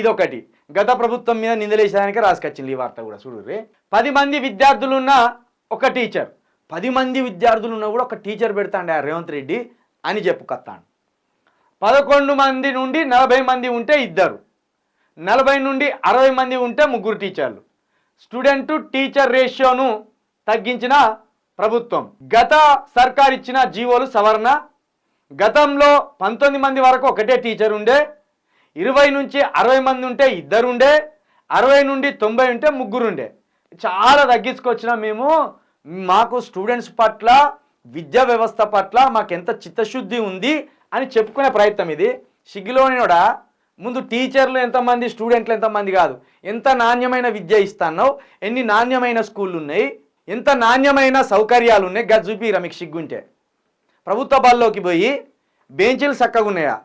ఇదొకటి గత ప్రభుత్వం మీద నిందలేసేదానికి రాసుకొచ్చింది ఈ వార్త కూడా చూడుర్రి. 10 మంది విద్యార్థులున్న ఒక టీచర్, 10 మంది విద్యార్థులున్నా కూడా ఒక టీచర్ పెడతాండి ఆ రేవంత్ రెడ్డి అని చెప్పుకొస్తాను. 11 మంది నుండి 40 మంది ఉంటే ఇద్దరు, 40 నుండి 60 మంది ఉంటే ముగ్గురు టీచర్లు. స్టూడెంట్ టీచర్ రేషియోను తగ్గించిన ప్రభుత్వం. గత సర్కార్ ఇచ్చిన జీవోలు సవరణ. గతంలో 19 మంది వరకు ఒకటే టీచర్ ఉండే, 20 నుంచి 60 మంది ఉంటే ఇద్దరు ఉండే, 60 నుండి 90 ఉంటే ముగ్గురు ఉండే. చాలా తగ్గించుకొచ్చినా మేము. మాకు స్టూడెంట్స్ పట్ల, విద్యా వ్యవస్థ పట్ల మాకెంత చిత్తశుద్ధి ఉంది అని చెప్పుకునే ప్రయత్నం ఇది. సిగ్గులోనినోడా ముందు టీచర్లు ఎంతమంది, స్టూడెంట్లు ఎంతమంది కాదు, ఎంత నాణ్యమైన విద్య ఇస్తున్నావు, ఎన్ని నాణ్యమైన స్కూళ్ళు ఉన్నాయి, ఎంత నాణ్యమైన సౌకర్యాలు ఉన్నాయి, గది చూపిరా మీకు సిగ్గుంటే. ప్రభుత్వ బళ్ళలోకి పోయి బెంచీలు చక్కగా ఉన్నాయా,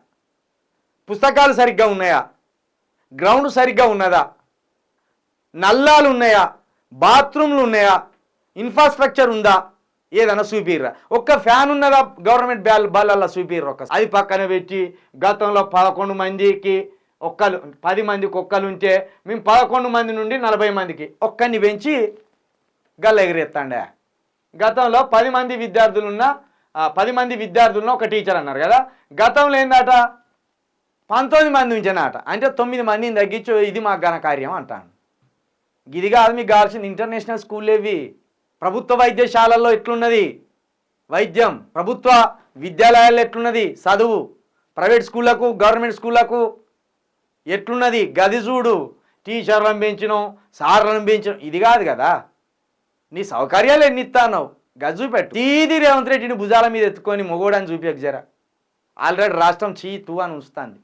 పుస్తకాలు సరిగ్గా ఉన్నాయా, గ్రౌండ్ సరిగ్గా ఉన్నదా, నల్లాలు ఉన్నాయా, బాత్రూమ్లు ఉన్నాయా, ఇన్ఫ్రాస్ట్రక్చర్ ఉందా, ఏదైనా చూపిర్రా. ఒక్క ఫ్యాన్ ఉన్నదా గవర్నమెంట్ బళ్ళల్లో చూపిర్రా ఒక్క. అది పక్కన పెట్టి గతంలో 11 మందికి ఒక్కలు, 10 మందికి ఒక్కలు ఉంటే మేము 11 మంది నుండి 40 మందికి ఒక్కరిని పెంచి గల్ల ఎగిరెత్తాండే. గతంలో 10 మంది విద్యార్థులున్న 10 మంది విద్యార్థులున్న ఒక టీచర్ అన్నారు కదా. గతంలో ఏందట 19 మంది ఉంచేనట. అంటే 9 మందిని తగ్గించు, ఇది మాకు ఘనకార్యం అంటాను. ఇది కాదు మీకు కావాల్సింది. ఇంటర్నేషనల్ స్కూల్ ఏవి, ప్రభుత్వ వైద్యశాలల్లో ఎట్లున్నది వైద్యం, ప్రభుత్వ విద్యాలయాల్లో ఎట్లున్నది చదువు, ప్రైవేట్ స్కూళ్ళకు గవర్నమెంట్ స్కూళ్ళకు ఎట్లున్నది గది చూడు. టీచర్లను పెంచినాం, సార్లను పెంచినాం, ఇది కాదు కదా. నీ సౌకర్యాలు ఎన్ని ఇస్తావు గది చూపెట్టు. తీది రేవంత్ రెడ్డిని భుజాల మీద ఎత్తుకొని మొగోడని చూపించక జరా. ఆల్రెడీ రాష్ట్రం చీ తూ అని ఉంచుతుంది.